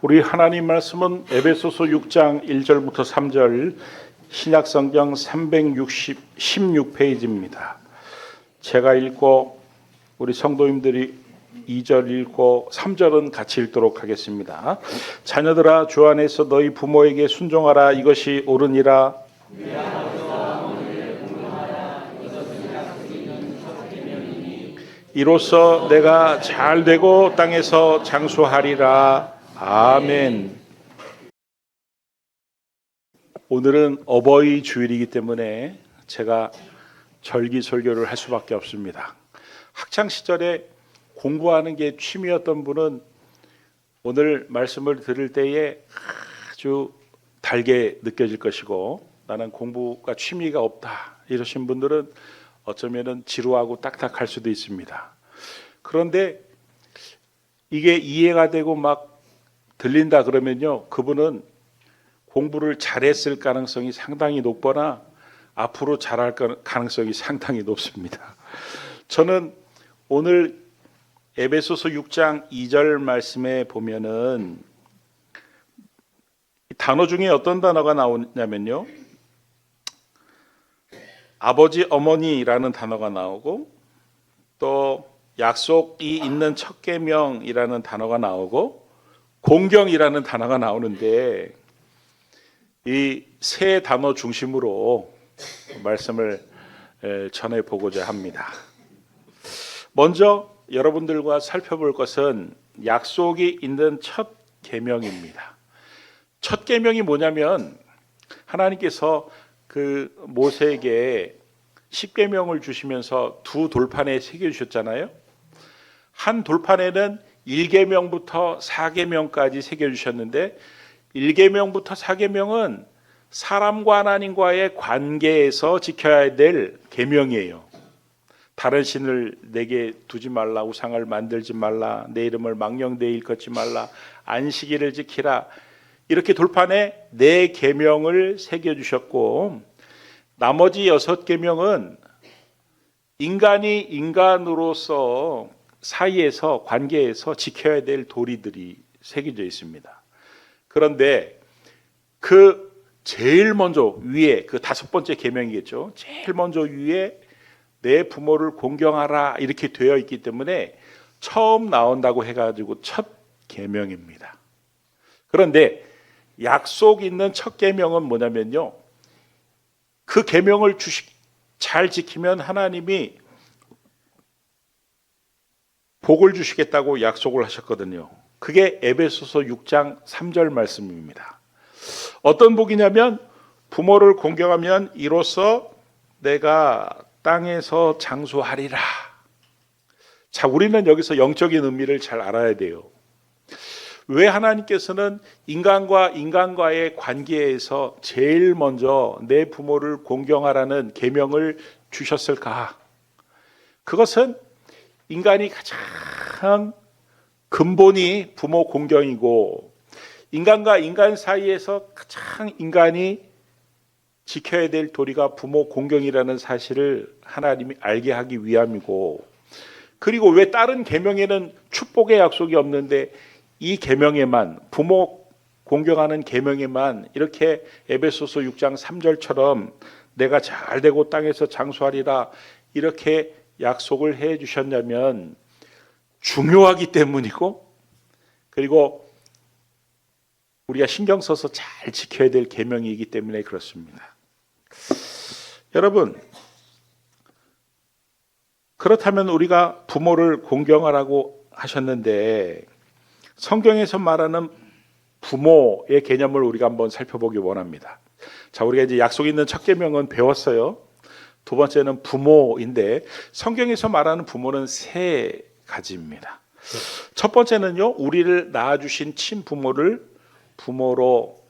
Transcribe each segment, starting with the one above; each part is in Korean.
우리 하나님 말씀은 에베소서 6장 1절부터 3절 신약성경 316페이지입니다. 제가 읽고 우리 성도님들이 2절 읽고 3절은 같이 읽도록 하겠습니다. 자녀들아 주 안에서 너희 부모에게 순종하라. 이것이 옳으니라. 이로써 내가 잘되고 땅에서 장수하리라. 아멘. 오늘은 어버이 주일이기 때문에 제가 절기설교를 할 수밖에 없습니다. 학창 시절에 공부하는 게 취미였던 분은 오늘 말씀을 들을 때에 아주 달게 느껴질 것이고, 나는 공부가 취미가 없다 이러신 분들은 어쩌면은 지루하고 딱딱할 수도 있습니다. 그런데 이게 이해가 되고 막 들린다 그러면요, 그분은 공부를 잘했을 가능성이 상당히 높거나 앞으로 잘할 가능성이 상당히 높습니다. 저는 오늘 에베소서 6장 2절 말씀에 보면은 단어 중에 어떤 단어가 나오냐면요, 아버지 어머니라는 단어가 나오고, 또 약속이 있는 첫 계명이라는 단어가 나오고, 공경이라는 단어가 나오는데, 이 세 단어 중심으로 말씀을 전해보고자 합니다. 먼저 여러분들과 살펴볼 것은 약속이 있는 첫 계명입니다. 첫 계명이 뭐냐면, 하나님께서 그 모세에게 10계명을 주시면서 두 돌판에 새겨 주셨잖아요. 한 돌판에는 1계명부터 4계명까지 새겨 주셨는데, 1계명부터 4계명은 사람과 하나님과의 관계에서 지켜야 될 계명이에요. 다른 신을 내게 두지 말라, 우상을 만들지 말라, 내 이름을 망령되이 일컫지 말라, 안식일을 지키라. 이렇게 돌판에 4계명을 새겨 주셨고, 나머지 6계명은 인간이 인간으로서 사이에서 관계에서 지켜야 될 도리들이 새겨져 있습니다. 그런데 그 제일 먼저 위에, 그 5번째 계명이겠죠. 제일 먼저 위에 내 부모를 공경하라 이렇게 되어 있기 때문에 처음 나온다고 해가지고 첫 계명입니다. 그런데 약속 있는 첫 계명은 뭐냐면요, 그 계명을 잘 지키면 하나님이 복을 주시겠다고 약속을 하셨거든요. 그게 에베소서 6장 3절 말씀입니다. 어떤 복이냐면, 부모를 공경하면 이로써 내가 땅에서 장수하리라. 자, 우리는 여기서 영적인 의미를 잘 알아야 돼요. 왜 하나님께서는 인간과 인간과의 관계에서 제일 먼저 내 부모를 공경하라는 계명을 주셨을까? 그것은 인간이 가장 근본이 부모 공경이고, 인간과 인간 사이에서 가장 인간이 지켜야 될 도리가 부모 공경이라는 사실을 하나님이 알게 하기 위함이고, 그리고 왜 다른 계명에는 축복의 약속이 없는데 이 계명에만, 부모 공경하는 계명에만 이렇게 에베소서 6장 3절처럼 내가 잘되고 땅에서 장수하리라 이렇게 약속을 해 주셨냐면, 중요하기 때문이고, 그리고 우리가 신경 써서 잘 지켜야 될 계명이기 때문에 그렇습니다. 여러분, 그렇다면 우리가 부모를 공경하라고 하셨는데, 성경에서 말하는 부모의 개념을 우리가 한번 살펴보기 원합니다. 자, 우리가 이제 약속 있는 첫 계명은 배웠어요. 두 번째는 부모인데, 성경에서 말하는 부모는 3가지입니다. 첫 번째는요, 우리를 낳아주신 친부모를 부모로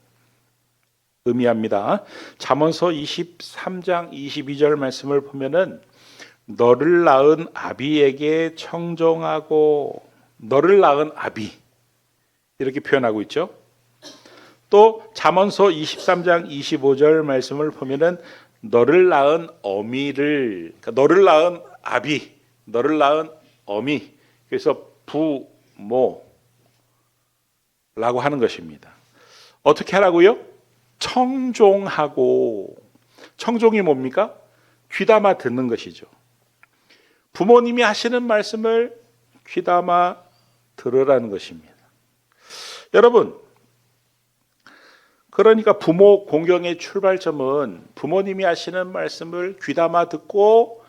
의미합니다. 잠언서 23장 22절 말씀을 보면은 너를 낳은 아비에게 청종하고, 너를 낳은 아비 이렇게 표현하고 있죠. 또 잠언서 23장 25절 말씀을 보면은 너를 낳은 어미를, 그러니까 너를 낳은 아비, 너를 낳은 어미, 그래서 부모 라고 하는 것입니다. 어떻게 하라고요? 청종하고. 청종이 뭡니까? 귀담아 듣는 것이죠. 부모님이 하시는 말씀을 귀담아 들으라는 것입니다. 여러분, 그러니까 부모 공경의 출발점은 부모님이 하시는 말씀을 귀담아 듣고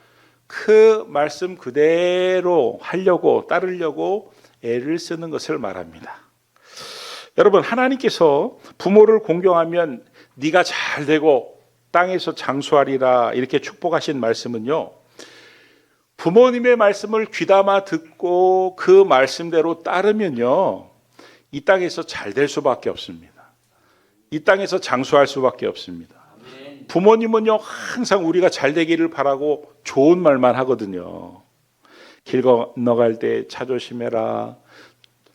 그 말씀 그대로 하려고 따르려고 애를 쓰는 것을 말합니다. 여러분, 하나님께서 부모를 공경하면 네가 잘 되고 땅에서 장수하리라 이렇게 축복하신 말씀은요, 부모님의 말씀을 귀담아 듣고 그 말씀대로 따르면요, 이 땅에서 잘 될 수밖에 없습니다. 이 땅에서 장수할 수밖에 없습니다. 부모님은요, 항상 우리가 잘 되기를 바라고 좋은 말만 하거든요. 길 건너갈 때 차 조심해라,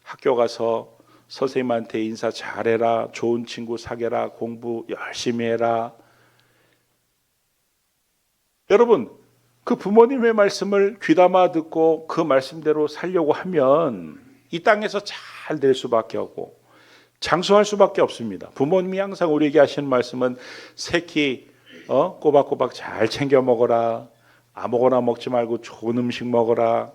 학교 가서 선생님한테 인사 잘해라, 좋은 친구 사귀라, 공부 열심히 해라. 여러분, 그 부모님의 말씀을 귀담아 듣고 그 말씀대로 살려고 하면 이 땅에서 잘 될 수밖에 없고 장수할 수밖에 없습니다. 부모님이 항상 우리에게 하시는 말씀은 새끼 꼬박꼬박 잘 챙겨 먹어라, 아무거나 먹지 말고 좋은 음식 먹어라.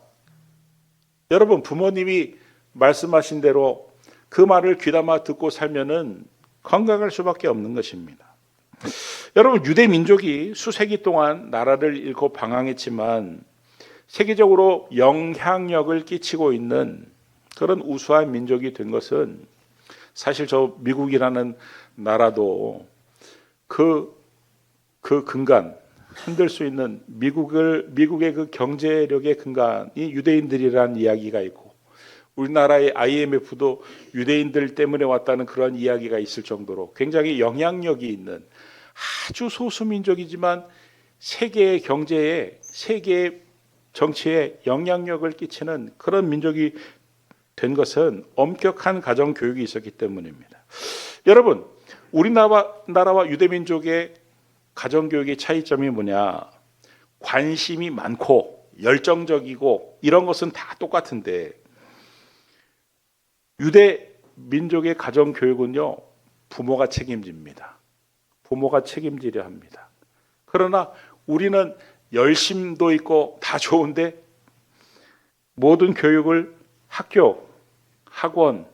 여러분, 부모님이 말씀하신 대로 그 말을 귀담아 듣고 살면은 건강할 수밖에 없는 것입니다. 여러분, 유대 민족이 수세기 동안 나라를 잃고 방황했지만 세계적으로 영향력을 끼치고 있는 그런 우수한 민족이 된 것은 사실 저 미국이라는 나라도 그 근간, 흔들 수 있는 미국의 그 경제력의 근간이 유대인들이라는 이야기가 있고, 우리나라의 IMF도 유대인들 때문에 왔다는 그런 이야기가 있을 정도로 굉장히 영향력이 있는 아주 소수민족이지만 세계의 경제에, 세계의 정치에 영향력을 끼치는 그런 민족이 된 것은 엄격한 가정 교육이 있었기 때문입니다. 여러분, 우리나라와 유대민족의 가정 교육의 차이점이 뭐냐? 관심이 많고 열정적이고 이런 것은 다 똑같은데, 유대 민족의 가정 교육은요, 부모가 책임집니다. 부모가 책임지려 합니다. 그러나 우리는 열심도 있고 다 좋은데 모든 교육을 학교, 학원,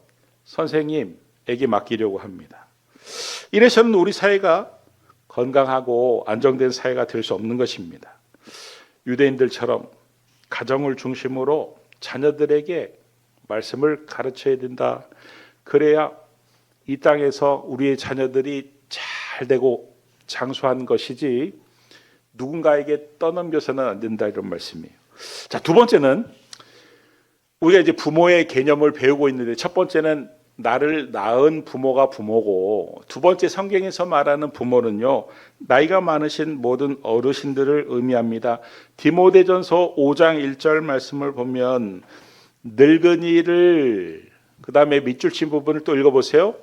선생님에게 맡기려고 합니다. 이래서는 우리 사회가 건강하고 안정된 사회가 될 수 없는 것입니다. 유대인들처럼 가정을 중심으로 자녀들에게 말씀을 가르쳐야 된다. 그래야 이 땅에서 우리의 자녀들이 잘 되고 장수한 것이지 누군가에게 떠넘겨서는 안 된다, 이런 말씀이에요. 자, 두 번째는 우리가 이제 부모의 개념을 배우고 있는데, 첫 번째는 나를 낳은 부모가 부모고, 두 번째 성경에서 말하는 부모는요, 나이가 많으신 모든 어르신들을 의미합니다. 디모데전서 5장 1절 말씀을 보면 늙은이를, 그 다음에 밑줄 친 부분을 또 읽어보세요.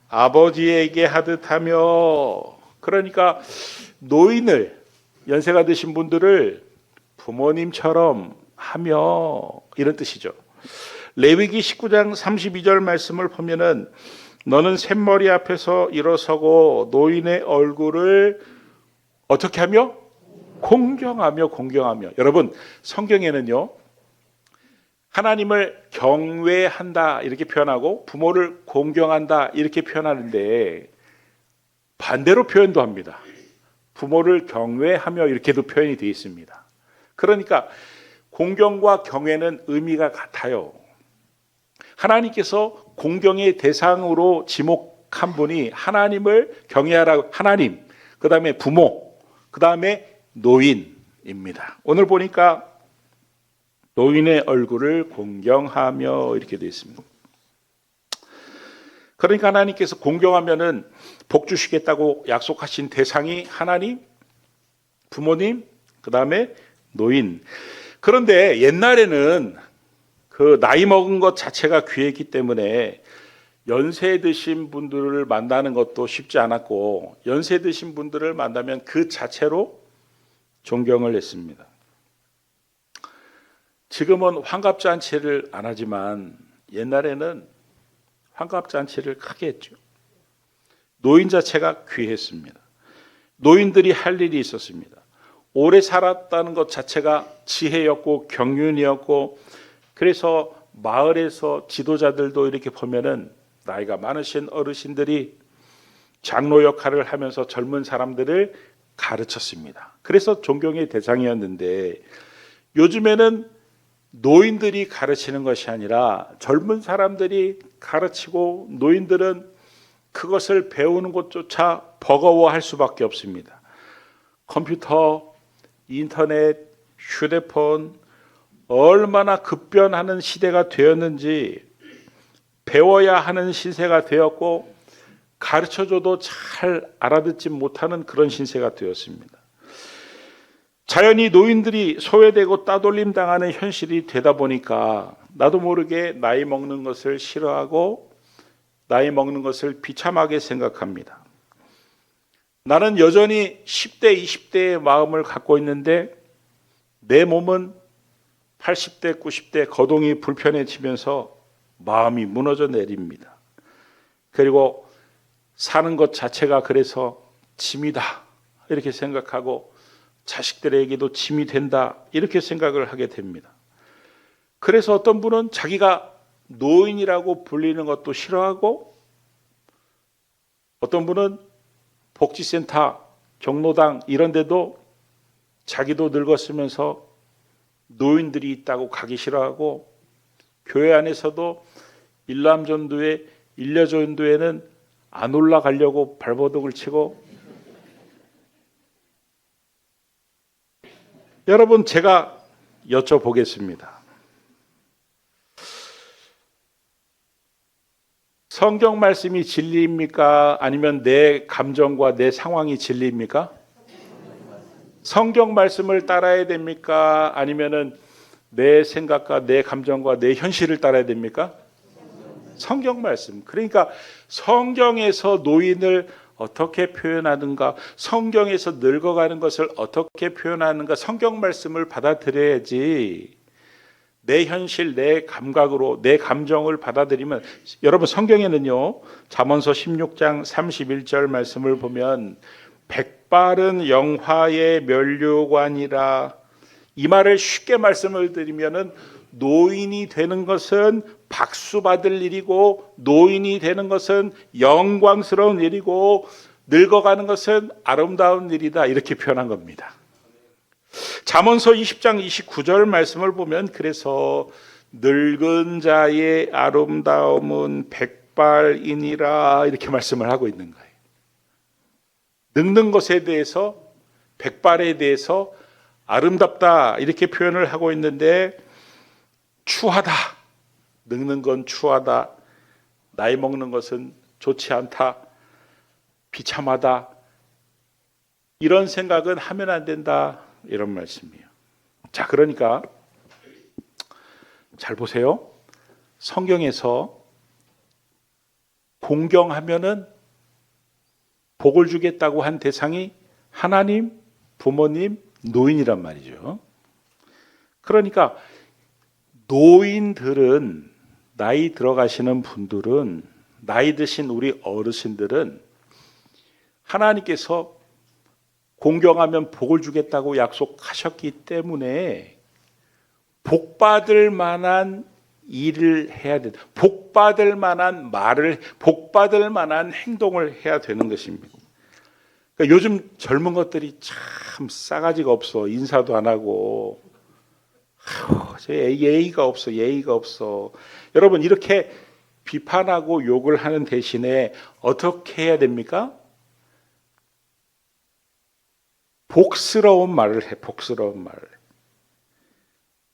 아버지에게 하듯하며, 그러니까 노인을, 연세가 드신 분들을 부모님처럼 하며, 이런 뜻이죠. 레위기 19장 32절 말씀을 보면은 너는 샘머리 앞에서 일어서고 노인의 얼굴을 어떻게 하며? 공경하며. 여러분, 성경에는요, 하나님을 경외한다 이렇게 표현하고 부모를 공경한다 이렇게 표현하는데 반대로 표현도 합니다. 부모를 경외하며 이렇게도 표현이 되어 있습니다. 그러니까 공경과 경외는 의미가 같아요. 하나님께서 공경의 대상으로 지목한 분이 하나님을 경외하라, 하나님, 그 다음에 부모, 그 다음에 노인입니다. 오늘 보니까 노인의 얼굴을 공경하며 이렇게 되어 있습니다. 그러니까 하나님께서 공경하면은 복 주시겠다고 약속하신 대상이 하나님, 부모님, 그 다음에 노인. 그런데 옛날에는 그 나이 먹은 것 자체가 귀했기 때문에 연세 드신 분들을 만나는 것도 쉽지 않았고, 연세 드신 분들을 만나면 그 자체로 존경을 했습니다. 지금은 환갑잔치를 안 하지만 옛날에는 환갑잔치를 크게 했죠. 노인 자체가 귀했습니다. 노인들이 할 일이 있었습니다. 오래 살았다는 것 자체가 지혜였고 경륜이었고, 그래서 마을에서 지도자들도 이렇게 보면은 나이가 많으신 어르신들이 장로 역할을 하면서 젊은 사람들을 가르쳤습니다. 그래서 존경의 대상이었는데, 요즘에는 노인들이 가르치는 것이 아니라 젊은 사람들이 가르치고, 노인들은 그것을 배우는 것조차 버거워할 수밖에 없습니다. 컴퓨터, 인터넷, 휴대폰 얼마나 급변하는 시대가 되었는지, 배워야 하는 시세가 되었고 가르쳐줘도 잘 알아듣지 못하는 그런 신세가 되었습니다. 자연히 노인들이 소외되고 따돌림 당하는 현실이 되다 보니까 나도 모르게 나이 먹는 것을 싫어하고 나이 먹는 것을 비참하게 생각합니다. 나는 여전히 10대, 20대의 마음을 갖고 있는데 내 몸은 80대, 90대 거동이 불편해지면서 마음이 무너져 내립니다. 그리고 사는 것 자체가 그래서 짐이다 이렇게 생각하고, 자식들에게도 짐이 된다 이렇게 생각을 하게 됩니다. 그래서 어떤 분은 자기가 노인이라고 불리는 것도 싫어하고, 어떤 분은 복지센터, 경로당 이런 데도 자기도 늙었으면서 노인들이 있다고 가기 싫어하고, 교회 안에서도 일남전도회, 일녀전도회는 안 올라가려고 발버둥을 치고, 여러분 제가 여쭤보겠습니다. 성경 말씀이 진리입니까? 아니면 내 감정과 내 상황이 진리입니까? 성경 말씀을 따라야 됩니까? 아니면은 내 생각과 내 감정과 내 현실을 따라야 됩니까? 성경 말씀. 그러니까 성경에서 노인을 어떻게 표현하는가, 성경에서 늙어가는 것을 어떻게 표현하는가, 성경 말씀을 받아들여야지. 내 현실, 내 감각으로 내 감정을 받아들이면, 여러분 성경에는요, 잠언서 16장 31절 말씀을 보면 백발은 영화의 면류관이라, 이 말을 쉽게 말씀을 드리면은 노인이 되는 것은 박수 받을 일이고, 노인이 되는 것은 영광스러운 일이고, 늙어가는 것은 아름다운 일이다 이렇게 표현한 겁니다. 잠언서 20장 29절 말씀을 보면 그래서 늙은 자의 아름다움은 백발이니라 이렇게 말씀을 하고 있는 거예요. 늙는 것에 대해서, 백발에 대해서 아름답다 이렇게 표현을 하고 있는데, 추하다, 늙는 건 추하다, 나이 먹는 것은 좋지 않다, 비참하다, 이런 생각은 하면 안 된다 이런 말씀이에요. 자, 그러니까 잘 보세요. 성경에서 공경하면은 복을 주겠다고 한 대상이 하나님, 부모님, 노인이란 말이죠. 그러니까 노인들은, 나이 들어가시는 분들은, 나이 드신 우리 어르신들은 하나님께서 공경하면 복을 주겠다고 약속하셨기 때문에 복받을 만한 일을 해야 된다. 복받을 만한 말을, 복받을 만한 행동을 해야 되는 것입니다. 그러니까 요즘 젊은 것들이 참 싸가지가 없어. 인사도 안 하고, 예의가 없어, 예의가 없어. 여러분, 이렇게 비판하고 욕을 하는 대신에 어떻게 해야 됩니까? 복스러운 말을 해, 복스러운 말을.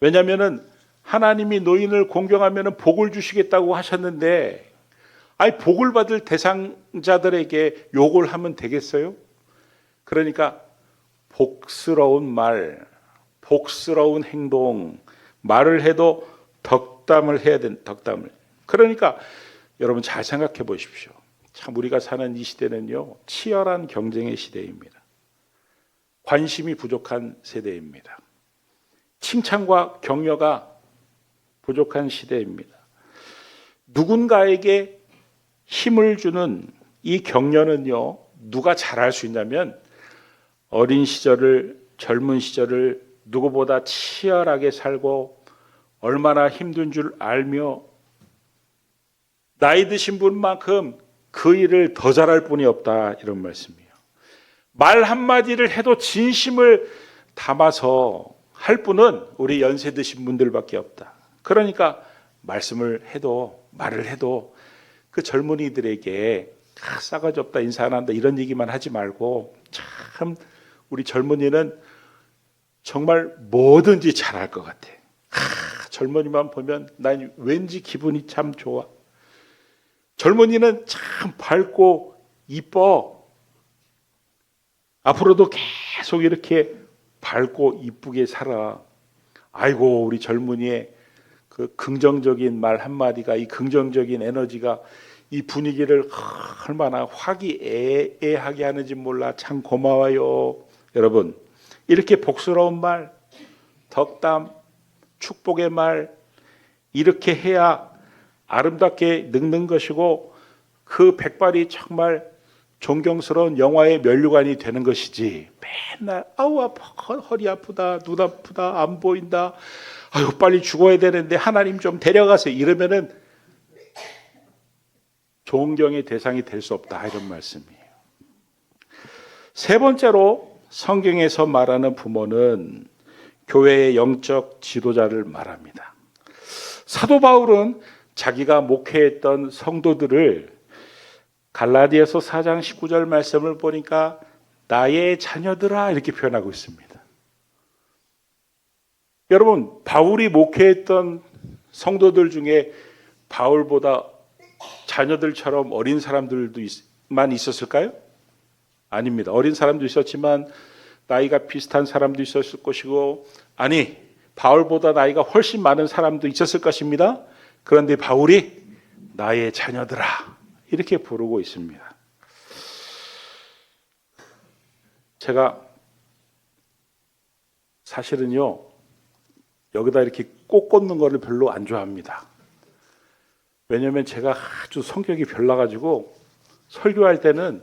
왜냐하면은 하나님이 노인을 공경하면 복을 주시겠다고 하셨는데, 아니 복을 받을 대상자들에게 욕을 하면 되겠어요? 그러니까 복스러운 말, 복스러운 행동, 말을 해도 덕담을 해야 된다. 덕담을. 그러니까 여러분 잘 생각해 보십시오. 참 우리가 사는 이 시대는요, 치열한 경쟁의 시대입니다. 관심이 부족한 세대입니다. 칭찬과 격려가 부족한 시대입니다. 누군가에게 힘을 주는 이 격려는요, 누가 잘할 수 있냐면 어린 시절을, 젊은 시절을 누구보다 치열하게 살고 얼마나 힘든 줄 알며 나이 드신 분만큼 그 일을 더 잘할 분이 없다, 이런 말씀이에요. 말 한마디를 해도 진심을 담아서 할 분은 우리 연세 드신 분들밖에 없다. 그러니까 말씀을 해도, 말을 해도 그 젊은이들에게 싸가지 없다, 인사 안 한다, 이런 얘기만 하지 말고, 참 우리 젊은이는 정말 뭐든지 잘할 것 같아. 젊은이만 보면 난 왠지 기분이 참 좋아. 젊은이는 참 밝고 이뻐. 앞으로도 계속 이렇게 밝고 이쁘게 살아. 아이고, 우리 젊은이의 그 긍정적인 말 한마디가, 이 긍정적인 에너지가 이 분위기를 얼마나 화기애애하게 하는지 몰라. 참 고마워요. 여러분, 이렇게 복스러운 말, 덕담, 축복의 말, 이렇게 해야 아름답게 늙는 것이고 그 백발이 정말 존경스러운 영화의 면류관이 되는 것이지, 맨날 아우 아파, 허리 아프다, 눈 아프다, 안 보인다, 아유 빨리 죽어야 되는데 하나님 좀 데려가세요, 이러면은 존경의 대상이 될 수 없다, 이런 말씀이에요. 세 번째로 성경에서 말하는 부모는 교회의 영적 지도자를 말합니다. 사도 바울은 자기가 목회했던 성도들을 갈라디아서 4장 19절 말씀을 보니까 나의 자녀들아, 이렇게 표현하고 있습니다. 여러분, 바울이 목회했던 성도들 중에 바울보다 자녀들처럼 어린 사람들만 있었을까요? 아닙니다. 어린 사람도 있었지만 나이가 비슷한 사람도 있었을 것이고, 아니, 바울보다 나이가 훨씬 많은 사람도 있었을 것입니다. 그런데 바울이 나의 자녀들아, 이렇게 부르고 있습니다. 제가 사실은요, 여기다 이렇게 꽃 꽂는 거를 별로 안 좋아합니다. 왜냐하면 제가 아주 성격이 별나가지고 설교할 때는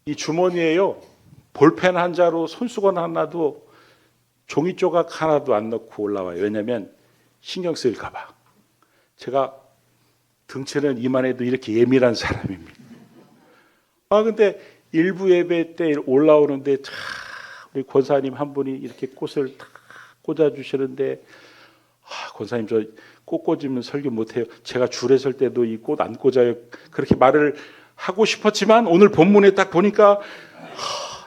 이 주머니에요, 볼펜 한 자루, 손수건 하나도, 종이 조각 하나도 안 넣고 올라와요. 왜냐하면 신경 쓰일까 봐. 제가 등치는 이만해도 이렇게 예민한 사람입니다. 근데 일부 예배 때 올라오는데 참 우리 권사님 한 분이 이렇게 꽃을 탁 꽂아주시는데, 권사님 저 꽃 꽂으면 설교 못해요. 제가 줄에 설 때도 이 꽃 안 꽂아요. 그렇게 말을 하고 싶었지만 오늘 본문에 딱 보니까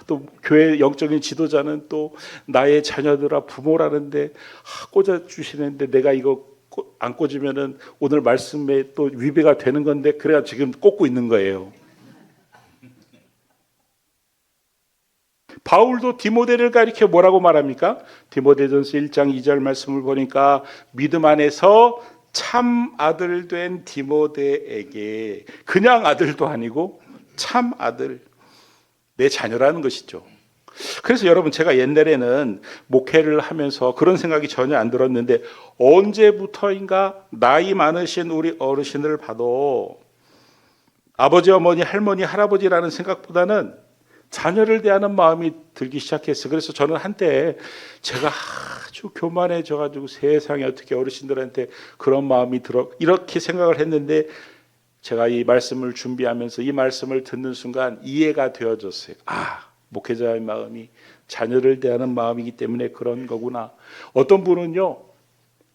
또 교회 영적인 지도자는 또 나의 자녀들아 부모라는데 꽂아주시는데 내가 이거 안 꽂으면은 오늘 말씀에 또 위배가 되는 건데, 그래야 지금 꽂고 있는 거예요. 바울도 디모데를 가리켜 뭐라고 말합니까? 디모데전서 1장 2절 말씀을 보니까 믿음 안에서 참 아들 된 디모데에게, 그냥 아들도 아니고 참 아들, 내 자녀라는 것이죠. 그래서 여러분, 제가 옛날에는 목회를 하면서 그런 생각이 전혀 안 들었는데, 언제부터인가 나이 많으신 우리 어르신을 봐도 아버지, 어머니, 할머니, 할아버지라는 생각보다는 자녀를 대하는 마음이 들기 시작했어요. 그래서 저는 한때 제가 아주 교만해져가지고 세상에 어떻게 어르신들한테 그런 마음이 들어, 이렇게 생각을 했는데, 제가 이 말씀을 준비하면서 이 말씀을 듣는 순간 이해가 되어졌어요. 목회자의 마음이 자녀를 대하는 마음이기 때문에 그런 거구나. 어떤 분은요,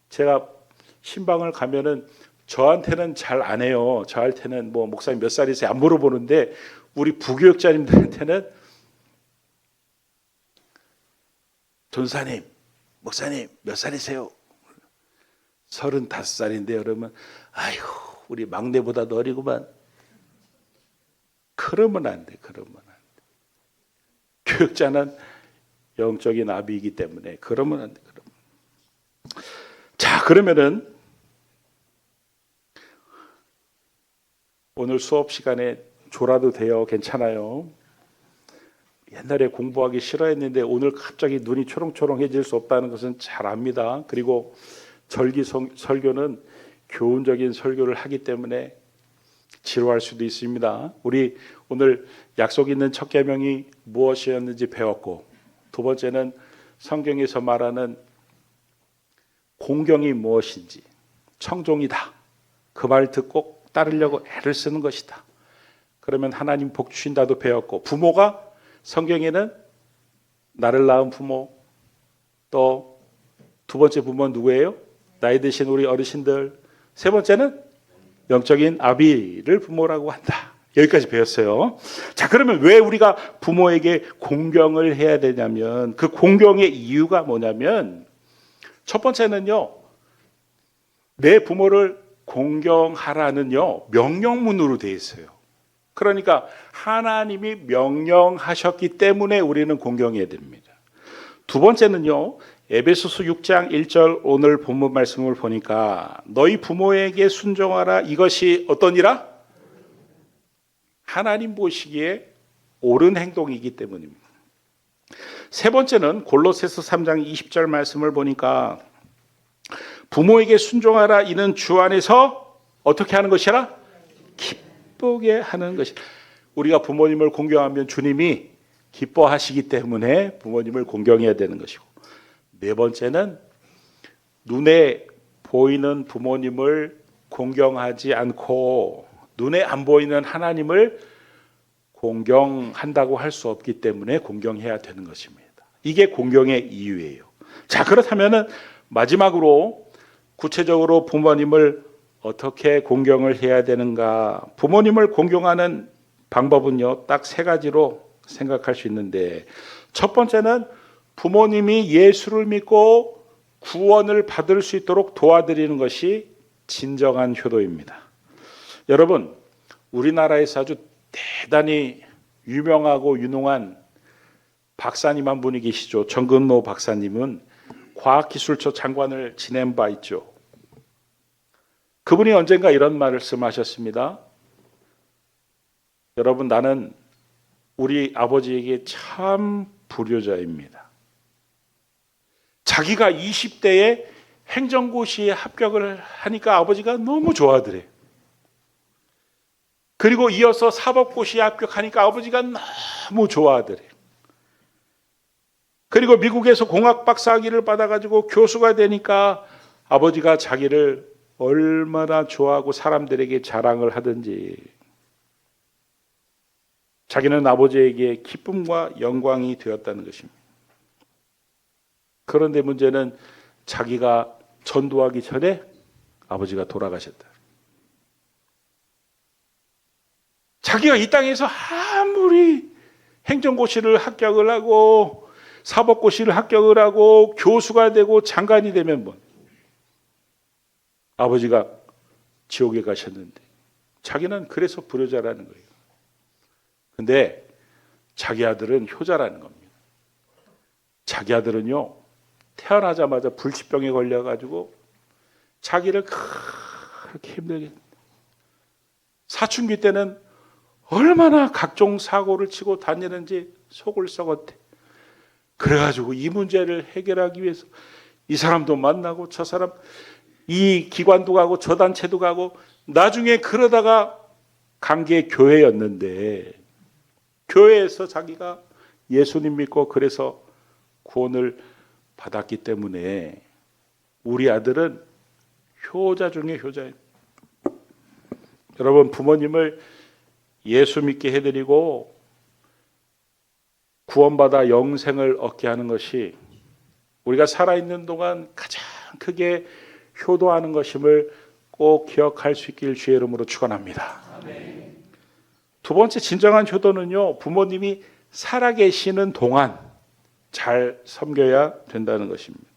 제가 신방을 가면은 저한테는 잘 안 해요. 저한테는 뭐 목사님 몇 살이세요? 안 물어보는데, 우리 부교육자님들한테는 전사님, 목사님 몇 살이세요? 35살인데 여러분, 아유 우리 막내보다도 어리구만. 그러면 안 돼. 그러면 안 돼. 교육자는 영적인 아비이기 때문에 그러면 안 돼. 자, 그러면은 오늘 수업 시간에 졸아도 돼요. 괜찮아요. 옛날에 공부하기 싫어했는데 오늘 갑자기 눈이 초롱초롱해질 수 없다는 것은 잘 압니다. 그리고 절기 설교는 교훈적인 설교를 하기 때문에 지루할 수도 있습니다. 우리 오늘 약속 있는 첫 계명이 무엇이었는지 배웠고, 두 번째는 성경에서 말하는 공경이 무엇인지, 청종이다. 그 말 듣고 따르려고 애를 쓰는 것이다. 그러면 하나님 복 주신다도 배웠고, 부모가 성경에는 나를 낳은 부모, 또 두 번째 부모는 누구예요? 나이 드신 우리 어르신들. 세 번째는 영적인 아비를 부모라고 한다. 여기까지 배웠어요. 자, 그러면 왜 우리가 부모에게 공경을 해야 되냐면, 그 공경의 이유가 뭐냐면, 첫 번째는요, 내 부모를 공경하라는요, 명령문으로 되어 있어요. 그러니까 하나님이 명령하셨기 때문에 우리는 공경해야 됩니다. 두 번째는요, 에베소서 6장 1절 오늘 본문 말씀을 보니까 너희 부모에게 순종하라. 이것이 어떠니라? 하나님 보시기에 옳은 행동이기 때문입니다. 세 번째는 골로새서 3장 20절 말씀을 보니까 부모에게 순종하라. 이는 주 안에서 어떻게 하는 것이라? 기쁘게 하는 것이라. 우리가 부모님을 공경하면 주님이 기뻐하시기 때문에 부모님을 공경해야 되는 것이고, 네 번째는 눈에 보이는 부모님을 공경하지 않고 눈에 안 보이는 하나님을 공경한다고 할 수 없기 때문에 공경해야 되는 것입니다. 이게 공경의 이유예요. 자, 그렇다면 마지막으로 구체적으로 부모님을 어떻게 공경을 해야 되는가? 부모님을 공경하는 방법은요, 딱 세 가지로 생각할 수 있는데, 첫 번째는 부모님이 예수를 믿고 구원을 받을 수 있도록 도와드리는 것이 진정한 효도입니다. 여러분, 우리나라에서 아주 대단히 유명하고 유능한 박사님 한 분이 계시죠. 정근로 박사님은 과학기술처 장관을 지낸 바 있죠. 그분이 언젠가 이런 말씀하셨습니다. 여러분, 나는 우리 아버지에게 참 불효자입니다. 자기가 20대에 행정고시에 합격을 하니까 아버지가 너무 좋아하더래요. 그리고 이어서 사법고시에 합격하니까 아버지가 너무 좋아하더래요. 그리고 미국에서 공학 박사학위를 받아가지고 교수가 되니까 아버지가 자기를 얼마나 좋아하고 사람들에게 자랑을 하든지, 자기는 아버지에게 기쁨과 영광이 되었다는 것입니다. 그런데 문제는 자기가 전도하기 전에 아버지가 돌아가셨다. 자기가 이 땅에서 아무리 행정고시를 합격을 하고 사법고시를 합격을 하고 교수가 되고 장관이 되면 뭐 아버지가 지옥에 가셨는데 자기는 그래서 불효자라는 거예요. 근데 자기 아들은 효자라는 겁니다. 자기 아들은요, 태어나자마자 불치병에 걸려가지고 자기를 그렇게 힘들게, 사춘기 때는 얼마나 각종 사고를 치고 다니는지 속을 썩었대. 그래가지고 이 문제를 해결하기 위해서 이 사람도 만나고 저 사람, 이 기관도 가고 저 단체도 가고, 나중에 그러다가 간 게 교회였는데, 교회에서 자기가 예수님 믿고 그래서 구원을 받았기 때문에 우리 아들은 효자 중에 효자예요. 여러분, 부모님을 예수 믿게 해드리고 구원받아 영생을 얻게 하는 것이 우리가 살아있는 동안 가장 크게 효도하는 것임을 꼭 기억할 수 있길 주의 이름으로 축원합니다. 아멘. 두 번째 진정한 효도는요, 부모님이 살아계시는 동안 잘 섬겨야 된다는 것입니다.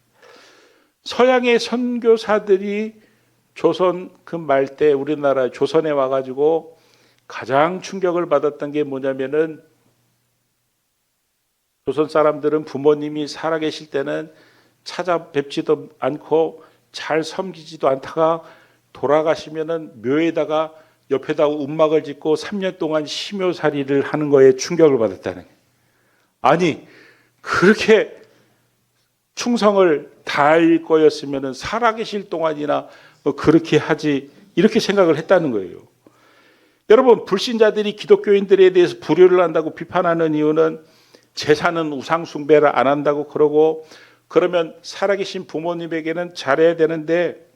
서양의 선교사들이 조선 그 말 때 우리나라 조선에 와가지고 가장 충격을 받았던 게 뭐냐면은, 조선 사람들은 부모님이 살아계실 때는 찾아뵙지도 않고 잘 섬기지도 않다가 돌아가시면은 묘에다가 옆에다가 움막을 짓고 3년 동안 심요살이를 하는 거에 충격을 받았다는 거예요. 아니, 그렇게 충성을 다할 거였으면 살아계실 동안이나 그렇게 하지, 이렇게 생각을 했다는 거예요. 여러분, 불신자들이 기독교인들에 대해서 불효를 한다고 비판하는 이유는 제사는 우상 숭배를 안 한다고 그러고, 그러면 살아계신 부모님에게는 잘해야 되는데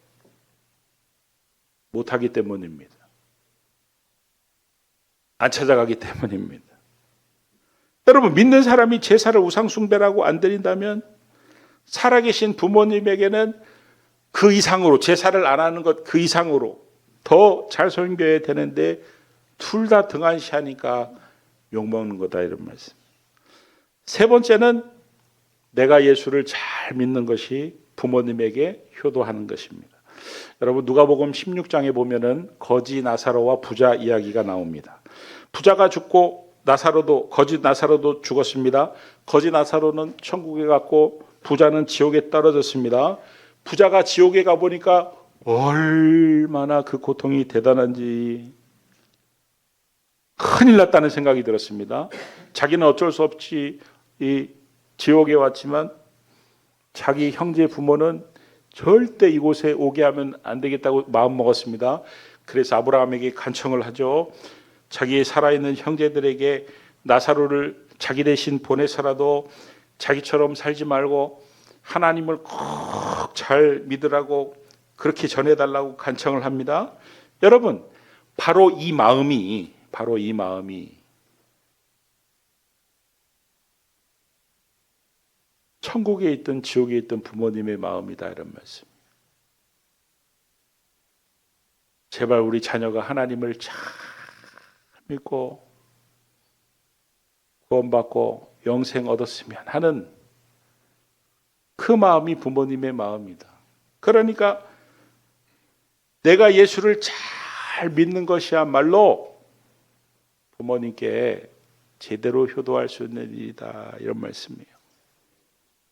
못하기 때문입니다. 안 찾아가기 때문입니다. 여러분, 믿는 사람이 제사를 우상 숭배라고 안 드린다면 살아계신 부모님에게는 그 이상으로, 제사를 안 하는 것 그 이상으로 더 잘 섬겨야 되는데 둘 다 등한시하니까 욕먹는 거다, 이런 말씀. 세 번째는 내가 예수를 잘 믿는 것이 부모님에게 효도하는 것입니다. 여러분, 누가복음 16장에 보면은 거지 나사로와 부자 이야기가 나옵니다. 부자가 죽고 거지 나사로도 죽었습니다. 거지 나사로는 천국에 갔고 부자는 지옥에 떨어졌습니다. 부자가 지옥에 가보니까 얼마나 그 고통이 대단한지 큰일 났다는 생각이 들었습니다. 자기는 어쩔 수 없이 이 지옥에 왔지만 자기 형제 부모는 절대 이곳에 오게 하면 안 되겠다고 마음먹었습니다. 그래서 아브라함에게 간청을 하죠. 자기의 살아있는 형제들에게 나사로를 자기 대신 보내서라도 자기처럼 살지 말고 하나님을 꼭 잘 믿으라고 그렇게 전해달라고 간청을 합니다. 여러분, 바로 이 마음이 천국에 있든 지옥에 있든 부모님의 마음이다, 이런 말씀. 제발 우리 자녀가 하나님을 잘 믿고 구원받고 영생 얻었으면 하는 그 마음이 부모님의 마음이다. 그러니까 내가 예수를 잘 믿는 것이야말로 부모님께 제대로 효도할 수 있는 일이다, 이런 말씀이에요.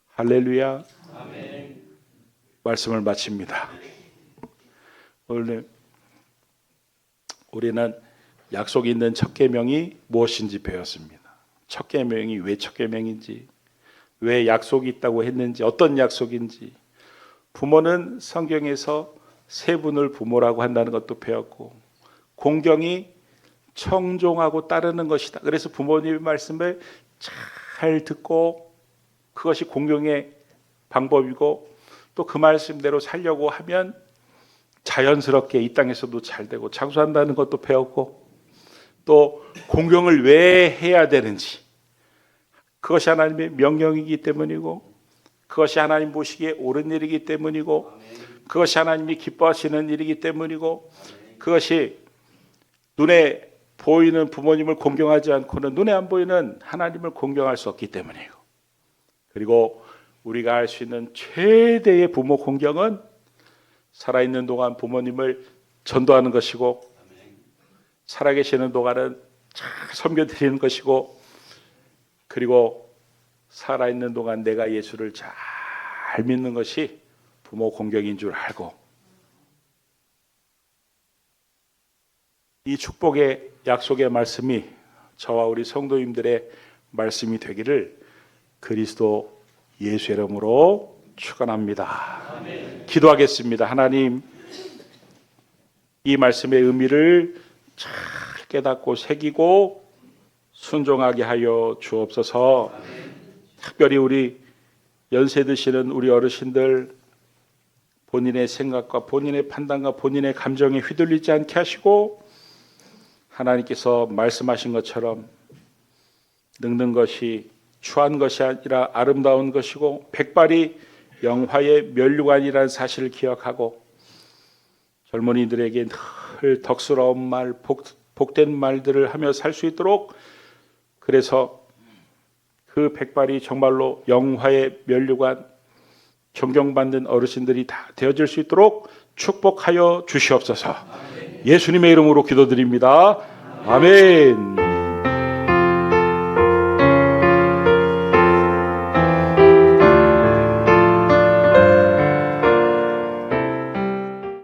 할렐루야. 아멘. 말씀을 마칩니다. 오늘 우리는 약속이 있는 첫 계명이 무엇인지 배웠습니다. 첫 계명이 왜 첫 계명인지, 왜 약속이 있다고 했는지, 어떤 약속인지. 부모는 성경에서 세 분을 부모라고 한다는 것도 배웠고, 공경이 청종하고 따르는 것이다. 그래서 부모님의 말씀을 잘 듣고 그것이 공경의 방법이고, 또 그 말씀대로 살려고 하면 자연스럽게 이 땅에서도 잘 되고 장수한다는 것도 배웠고, 또 공경을 왜 해야 되는지, 그것이 하나님의 명령이기 때문이고, 그것이 하나님 보시기에 옳은 일이기 때문이고, 그것이 하나님이 기뻐하시는 일이기 때문이고, 그것이 눈에 보이는 부모님을 공경하지 않고는 눈에 안 보이는 하나님을 공경할 수 없기 때문이고, 그리고 우리가 할 수 있는 최대의 부모 공경은 살아있는 동안 부모님을 전도하는 것이고, 살아계시는 동안은 잘 섬겨드리는 것이고, 그리고 살아있는 동안 내가 예수를 잘 믿는 것이 부모 공경인 줄 알고, 이 축복의 약속의 말씀이 저와 우리 성도님들의 말씀이 되기를 그리스도 예수 이름으로 축원합니다. 아멘. 기도하겠습니다. 하나님, 이 말씀의 의미를 잘 깨닫고 새기고 순종하게 하여 주옵소서. 특별히 우리 연세 드시는 우리 어르신들, 본인의 생각과 본인의 판단과 본인의 감정에 휘둘리지 않게 하시고, 하나님께서 말씀하신 것처럼 늙는 것이 추한 것이 아니라 아름다운 것이고 백발이 영화의 면류관이라는 사실을 기억하고, 젊은이들에게 늘 덕스러운 말, 복된 말들을 하며 살 수 있도록, 그래서 그 백발이 정말로 영화의 면류관, 존경받는 어르신들이 다 되어질 수 있도록 축복하여 주시옵소서. 예수님의 이름으로 기도드립니다. 아멘.